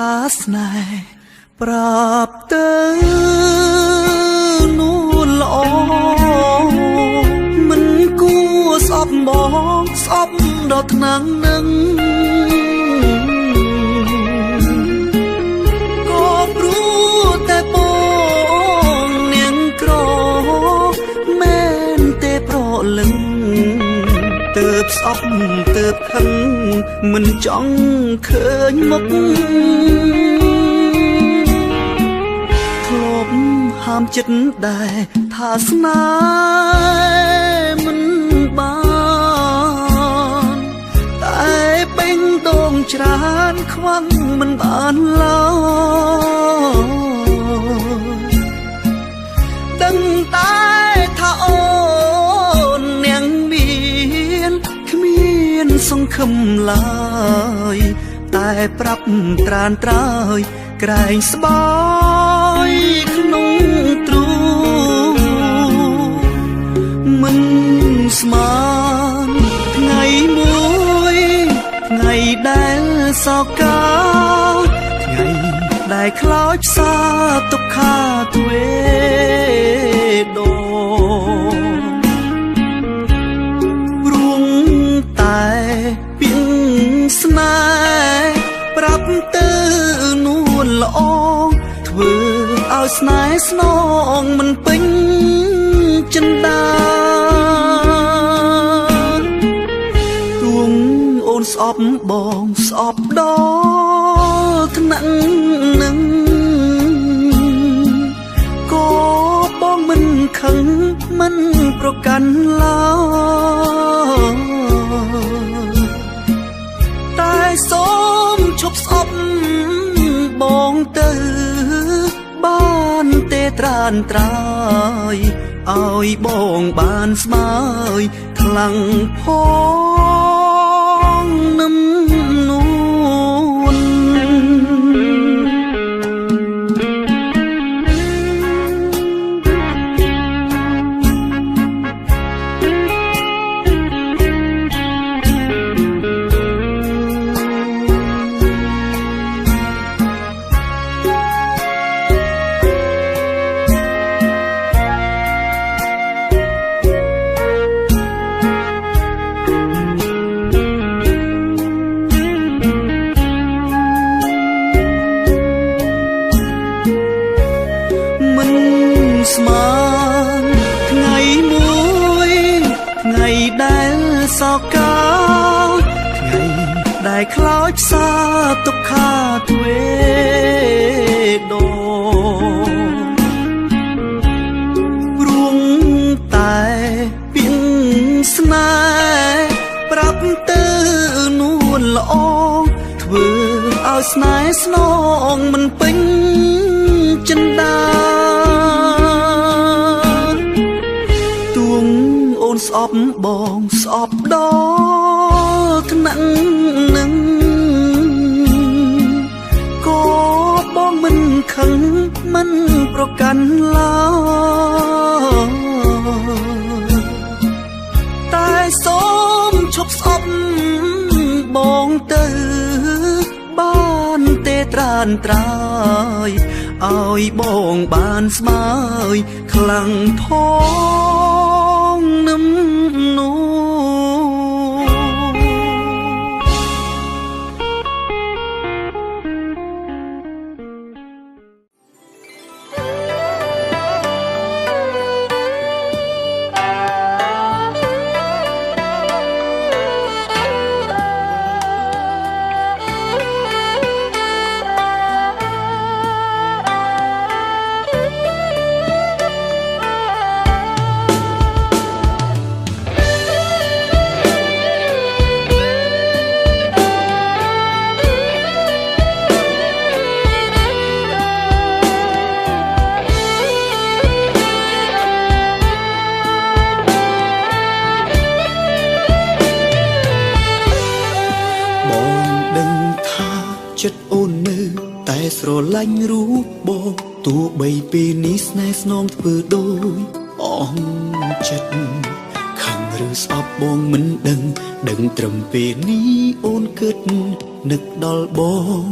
ថាស្នេហ៍ប្រាប់ទៅនួនល្អមិនគួរស្អប់បងស្អប់ដល់ថ្នាំងនឹងក៏ព្រោះតែបងនាងក្រមែនទេប្រលឹងទើបស្អប់ទើបខឹងមិនចង់ឃើញមុខធ្លាប់ហាមចិត្តដែរថាស្នេហ៍មិនបានតែបេងដូងច្រើនខ្វាំងមិនបានឡើយដឹងតែថាអូននាងមានគ្មានសង្ឃឹមឡើយតែប្រាប់ត្រានត្រើយក្រែងស្បើយក្នុងទ្រូមិនស្មានថ្ងៃមួយថ្ងៃដែលសោកាថ្ងៃដែលខ្លោចផ្សាទុក្ខាទ្វេដងរួងតែពីងស្នេហ៍ប្រាប់ទៅនួនល្អធ្វើឲ្យស្នេហ៍ស្នងមិនពេញចិន្តាទួងអូនស្អប់បងស្អប់ដល់ថ្នាក់នឹងក៏បងមិនខឹងមិនប្រកាន់ឡើយតែសូមឈប់ស្អប់បងទៅបានទេត្រានត្រើយឲ្យបងបានស្មើយខ្លាំងផងនឹមនួនស្មានថ្ងៃមួយថ្ងៃដែលសោកាថ្ងៃដែលខ្លោចផ្សាទុក្ខាទ្វេដងរួងតែពីងស្នេហ៍ប្រាប់ទៅនួនល្អធ្វើឲ្យស្នេហ៍ស្នងមិនពេញចិន្តាអូនស្អប់បងស្អប់ដល់ថ្នាក់នឹងក៏បងមិនខឹងមិនប្រកាន់ឡើយតែសូមឈប់ស្អប់បងទៅបានទេត្រានត្រើយឲ្យបងបានស្មើយខ្លាំងផងនឹមនួនចិត្តអូននៅតែស្រឡាញ់រូបបងទោះបីពេលនេះស្នេហ៍ស្នងធ្វើដូចអស់ចិត្តខឹងឬស្អប់បងមិនដឹងត្រឹមពេលនេះអូនគិតនឹកដល់បង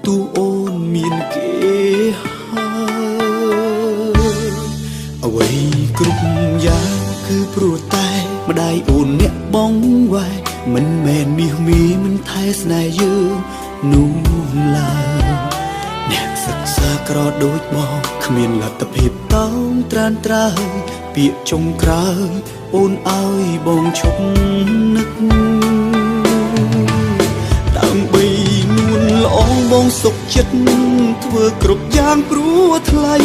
ទូអូនមានគេហើយអ្វីគ្រប់យ៉ាងគឺព្រោះតែម្ដាយអូនអ្នកបងវ៉ែមិនមែនមាសមីមិនថែស្នេហ៍យើងនោះឡើយអ្នកសិក្សាក្រដូចបងគ្មានលទ្ធភាពតោងត្រានត្រើយពាក្យចុងក្រោយអូនឲ្យបងឈប់នឹកដើម្បីនួនល្អបងសុខចិត្តធ្វើគ្រប់យ៉ាងព្រោះថ្លៃ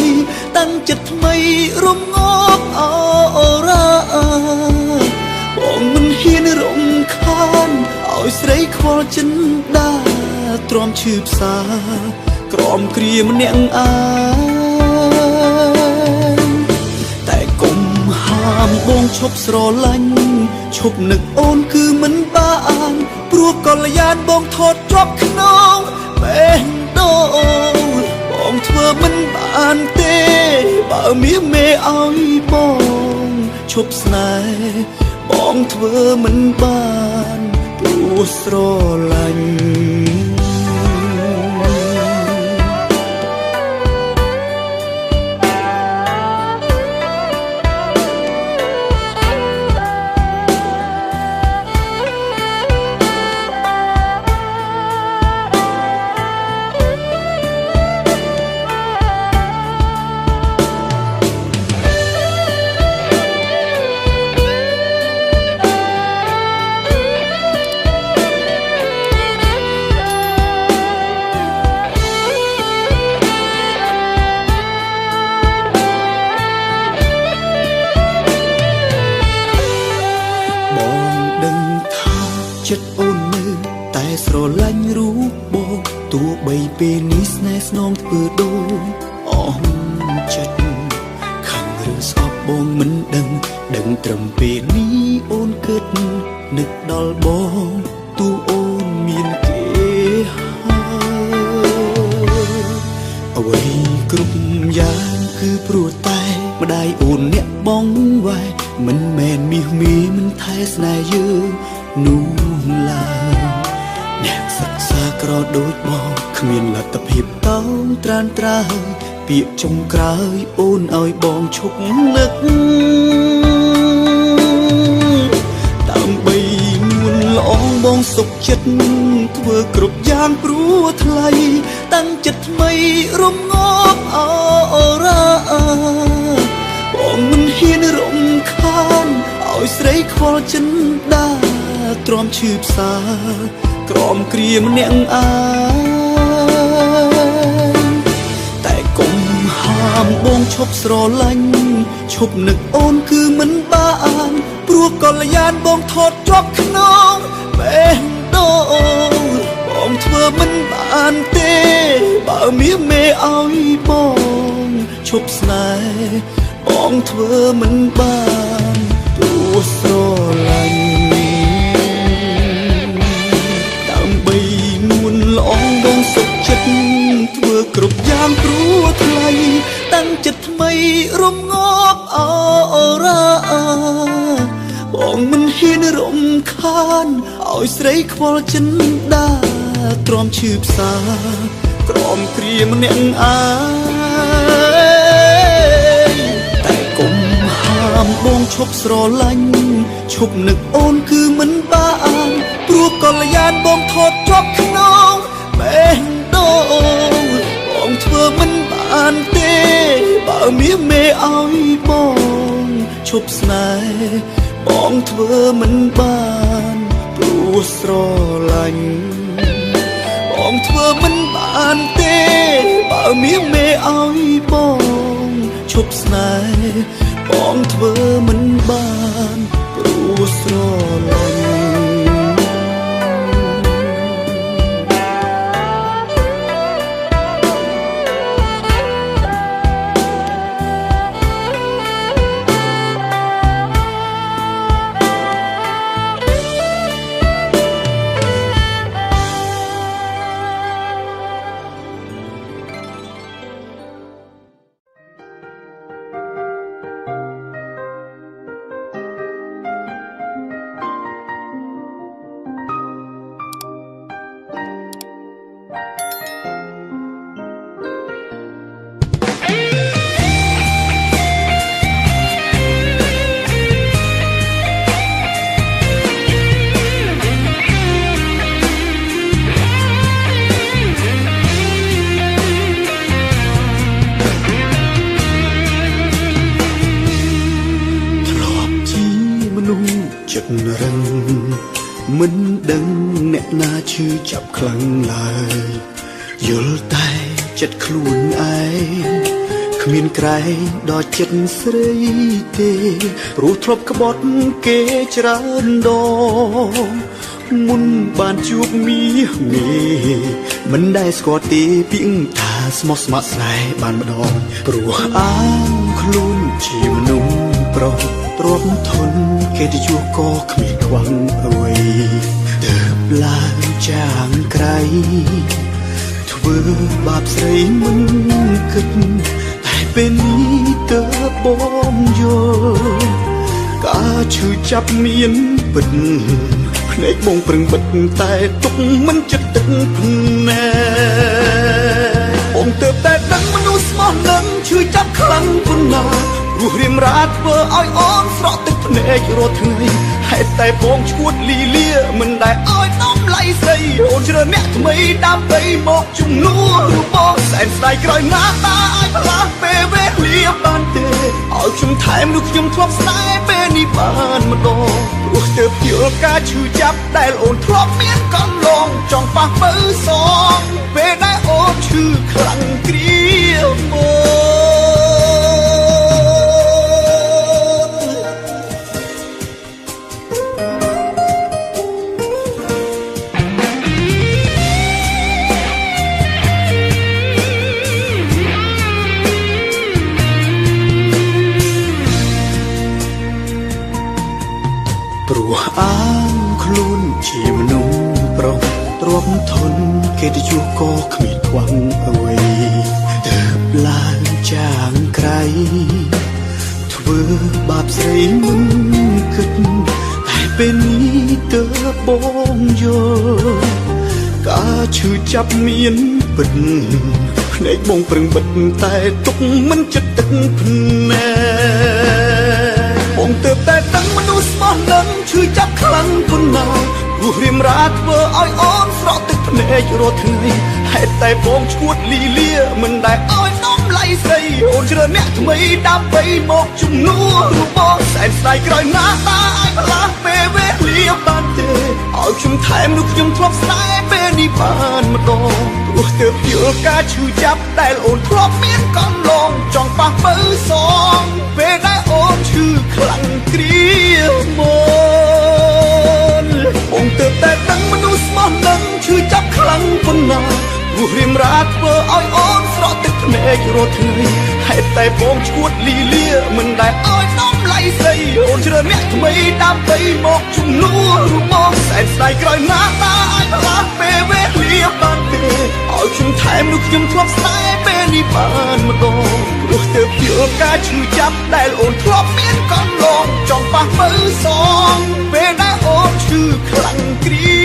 តាំងចិត្តថ្មីរំងាប់អរ៉ាបងមិនហ៊ានរំខានឲ្យស្រីខ្វល់ចិនដាទ្រាំឈឺផ្សាក្រំគ្រាម្នាក់អាតែគុំហាមបងឈប់ស្រឡាញ់ឈប់នឹកអូនគឺមិនបានព្រោះកល្យានបងថតជាប់ក្នុងបេះដូងបងធ្វើមិនបានទេបើមាសមេឲ្យបងឈប់ស្នេហ៍បងធ្វើមិនបានព្រោះស្រឡាញ់ចិត្តអូននៅតែស្រឡាញ់រូបបងទោះបីពេលនេះស្នេហ៍ស្នងធ្វើដូចអស់ចិត្តខឹងឬស្អប់បងមិនដឹងត្រឹមពេលនេះអូនគិតនឹកដល់បងទោះអូនមានគេហើយអ្វីគ្រប់យ៉ាងគឺព្រោះតែម្ដាយអូនអ្នកបងវ៉ែមិនមែនមាសមីមិនថែស្នេហ៍យើងនោះឡើយអ្នកសិក្សាក្រដូចបងគ្មានលទ្ធភាពតោងត្រានត្រើយពាក្យចុងក្រោយអូនឲ្យបងឈប់នឹកដើម្បីនួនល្អបងសុខចិត្តធ្វើគ្រប់យ៉ាងព្រោះថ្លៃតាំងចិត្តថ្មីរំងាប់អរ៉ាបងមិនហ៊ានរំខានឲ្យស្រីខ្វល់ចិនដាទ្រាំឈឺផ្សាក្រំគ្រាម្នាក់អាតែគុំហាមបងឈប់ស្រឡាញ់ឈប់នឹកអូនគឺមិនបានព្រោះកល្យានបងថតជាប់ក្នុងបេះដូងបងធ្វើមិនបានទេបើមាសមេឲ្យបងឈប់ស្នេហ៍បងធ្វើមិនបានព្រោះស្រឡាញ់ល្អបងសុខចិត្តធ្វើគ្រប់យ៉ាងព្រោះថ្លៃតាំងចិត្តថ្មីរំងាប់អរ៉ាបងមិនហ៊ានរំខានឲ្យស្រីខ្វល់ចិនដាទ្រាំឈឺផ្សាក្រំគ្រាម្នាក់អាតែគុំហាមបងឈប់ស្រឡាញ់ឈប់នឹកអូនគឺមិនបានព្រោះកល្យានបងថតជាប់ក្នុងបេះដូងបងធ្វើមិនបានទេបើមាសមេឲ្យបងឈប់ស្នេហ៍បងធ្វើមិនបានព្រោះស្រឡាញ់បងធ្វើមិនបានទេបើមាសមេឲ្យបងឈប់ស្នេហ៍បងធ្វើមិនបានព្រោះស្រឡាញ់ ចិត្តរឹងមិនដឹងអ្នកណាឈឺចាប់ខ្លាំងឡើយយល់តែចិត្តខ្លួនឯងគ្មានក្រែងដល់ចិត្តស្រីទេព្រោះធ្លាប់ក្បត់គេច្រើនដងមុនបានជួបមាសមេមិនដែលស្គាល់ទេពីថាស្មោះស្ម័គ្រស្នេហ៍បានម្ដងព្រោះអាងខ្លួនជាមនុស្សប្រុសទ្រាំធនគេទៅជួបក៏គ្មានខ្វះអ្វីទើបឡើងចាងក្រៃធ្វើបាបស្រីមិនគិតតែពេលនេះទើបបងយល់ការឈឺចាប់មានពិតភ្នែកបងប្រឹងបិទតែទុកមិនចិត្តទឹកភ្នែកបងទើបតែដឹងមនុស្សស្មោះនឹងឈឺចាប់ខ្លាំងប៉ុណ្ណារស់រៀមរាធ្វើឲ្យអូនស្រក់ទឹកភ្នែករាល់ថ្ងៃហេតុតែបងឈួតលីលាមិនដែលឲ្យដំឡៃស្រីអូនជ្រើអ្នកថ្មីដើម្បីមកជំនួសរូបបងសែនស្ដាយក្រោយណាតាឲ្យផ្លាស់ពេលវេលាបានទេឲ្យខ្ញុំថែមនោះខ្ញុំធ្លាប់ស្នេហ៍ពេលនេះបានម្ដងព្រោះទើបយល់ការឈឺចាប់ដែលអូនធ្លាប់មានកន្លងចង់ប៉ះបើសងពេលដែលអូនឈឺខ្លាំងគ្រាមកព្រោះអាងខ្លួនជាមនុស្សប្រុសទ្រាំធនគេទៅជួបក៏គ្មានខ្វះអ្វីទើបឡើងចាងក្រៃធ្វើបាបស្រីមិនគិតតែពេលនេះទើបបងយល់ការឈឺចាប់មានពិតភ្នែកបងប្រឹងបិទតែទុកមិនចិត្តទឹកភ្នែកបងទើបតែដឹងមនុស្សស្មោះនឹងឈឺចាប់ខ្លាំងប៉ុណ្ណារស់រៀមរាធ្វើឲ្យអូនស្រក់ទឹកភ្នែករាល់ថ្ងៃហេតុតែបងឈួតលីលាមិនដែលឲ្យដំឡៃស្រីអូនជ្រើអ្នកថ្មីដើម្បីមកជំនួសរូបបងសែនស្ដាយក្រោយណាតាឲ្យផ្លាស់ពេលវេលាបានទេឲ្យខ្ញុំថែមនោះខ្ញុំធ្លាប់ស្នេហ៍ពេលនេះបានម្ដងព្រោះទើបយល់ការឈឺចាប់ដែលអូនធ្លាប់មានកន្លងចង់ប៉ះបើសងពេលដែលអូនឈឺខ្លាំងគ្រាមកបងទើបតែដឹងមនុស្សស្មោះនឹងឈឺចាប់ខ្លាំងប៉ុណ្ណារស់រៀមរាធ្វើឲ្យអូនស្រក់ទឹកភ្នែករាល់ថ្ងៃហេតុតែបងឈួតលីលាមិនដែលឲ្យដំឡៃស្រីអូនជ្រើអ្នកថ្មីដើម្បីមកជំនួសរូបបងសែនស្ដាយក្រោយណាតាឲ្យផ្លាស់ពេលវេលាបានទេឲ្យខ្ញុំថែមនោះខ្ញុំធ្លាប់ស្នេហ៍ពេលនេះបានម្ដងព្រោះទើបយល់ការឈឺចាប់ដែលអូនធ្លាប់មានកន្លងចង់ប៉ះបើសងពេលដែលអូនឈឺខ្លាំងគ្រា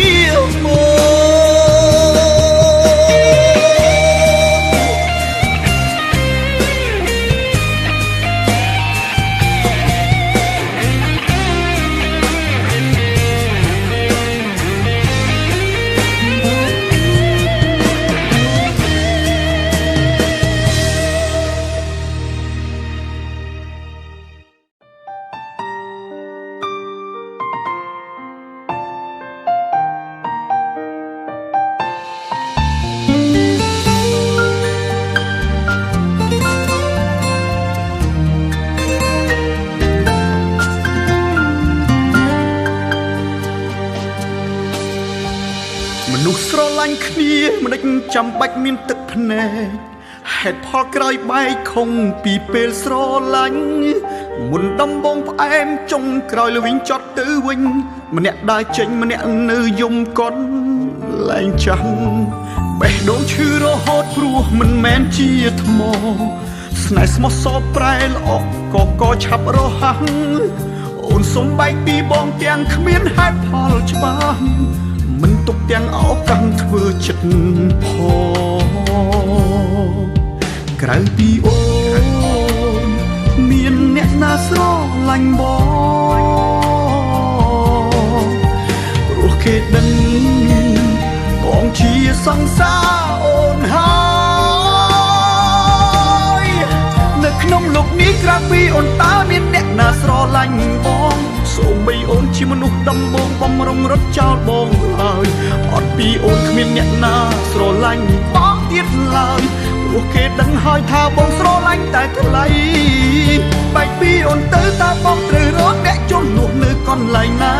មនុស្សស្រឡាញ់គ្នាមិនដេចចាំបាច់មានទឹកភ្នែកហេតុផលក្រោយបែកខុងពីពេលស្រឡាញ់មុនដំបងផ្អែមចុងក្រោយលវិញចត់ទៅវិញម្នាក់ដើរចេញម្នាក់នៅយំកន់លែងចាំបេះដូងឈឺរហូតព្រោះមិនមែនជាថ្មស្នេហ៍ស្មោះសរប្រែល្អក៏ឆាប់រហ័សអូនសុំបែកពីបងទាំងគ្មានហេតុផលច្បាស់មិនទុកទាំងឱកាសធ្វើចិត្តផងក្រៅពីអូនមានអ្នកណាស្រឡាញ់បងព្រោះគេដឹងបងជាសង្សារអូនហើយនៅក្នុងលោកនេះក្រៅពីអូនតើមានអ្នកណាស្រឡាញ់បងសូមបីអូន ជាមនុស្សដំបងបំរុងរត់ចោលបងឡើយអត់ពីអូនគ្មានអ្នកណាស្រឡាញ់បងទៀតឡើយព្រោះគេដឹងហើយថាបងស្រឡាញ់តែថ្លៃបែកពីអូនទៅតើបងត្រូវរកអ្នកជំនួសនៅកន្លែងណា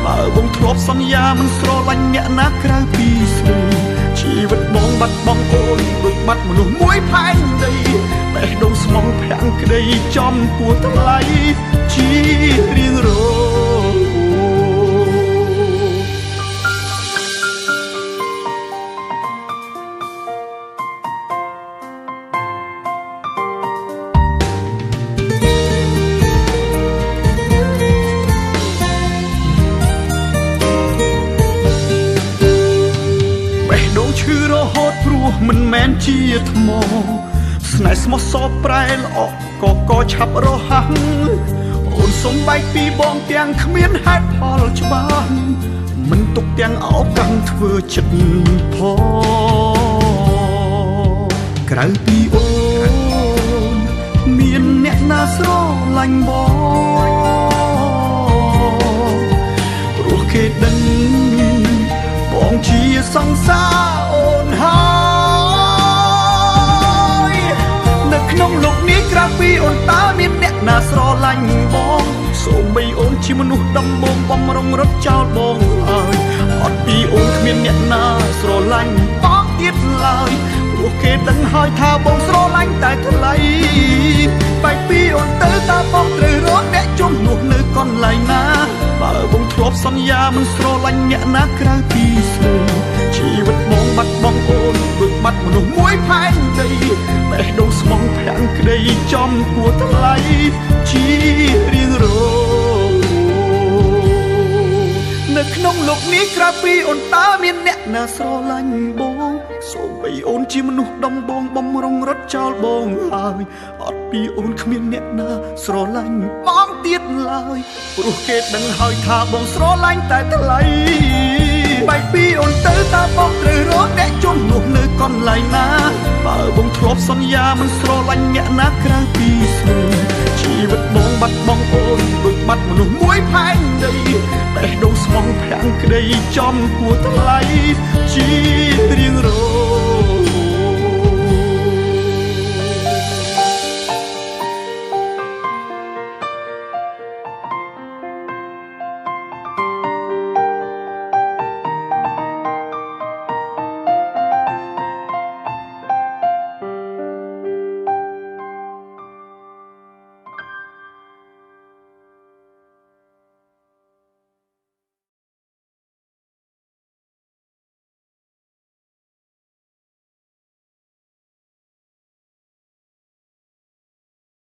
បើបងធ្លាប់សន្យាមិនស្រឡាញ់អ្នកណាក្រៅពីស្រីជីវិតបងបាត់បង់អូនដូចបាត់មនុស្សមួយផែនដីបេះដូងស្មងភាំងក្តីចំពោះថ្លៃជារៀងរងឈឺរហូតព្រោះមិនមែនជាថ្មស្នេហ៍ស្មោះសរប្រែល្អក៏ឆាប់រហ័សអូនសុំបែកពីបងទាំងគ្មានហេតុផលច្បាស់មិនទុកទាំងអោកាំងធ្វើចិត្តផងក្រៅពីអូនមានអ្នកណាស្រឡាញ់បងព្រោះគេដឹងបងជាសង្សារអូនហើយនៅក្នុងលោកនេះក្រៅពីអូនតើមានអ្នកណាស្រឡាញ់បងសូម្បីអូនជាមនុស្សដំបងបំរុងរត់ចោលបងហើយអត់ពីអូនគ្មានអ្នកណាស្រឡាញ់បងទៀតឡើយព្រោះគេដឹងហើយថាបងស្រឡាញ់តែថ្លៃបែកពីអូនទៅតើបងត្រូវរកអ្នកជំនួសនៅកន្លែងណាបើបងធ្លាប់សន្យាមិនស្រឡាញ់អ្នកណាក្រៅពីស្រីជីវិតបងបាត់បង់អូនដូចបាត់មនុស្សមួយផែនដីបេះដូងស្មងភាំងក្តីចំពោះថ្លៃជារៀងរងនៅក្នុងលោកនេះក្រៅពីអូនតើមានអ្នកណាស្រឡាញ់បងសូម្បីអូនជាមនុស្សដំបងបំរុងរត់ចោលបងហើយអត់ពីអូនគ្មានអ្នកណាស្រឡាញ់បងទៀតឡើយព្រោះគេដឹងហើយថាបងស្រឡាញ់តែថ្លៃបែកពីអូនទៅតើបងត្រូវរកអ្នកជំនួសនៅកន្លែងណាបើបងធ្លាប់សន្យាមិនស្រឡាញ់អ្នកណាក្រៅពីស្រីជីវិតបងបាត់បង់អូនដូចបាត់មនុស្សមួយផែនដីបេះដូងស្មងភាំងក្តីចំពោះថ្លៃជារៀងរង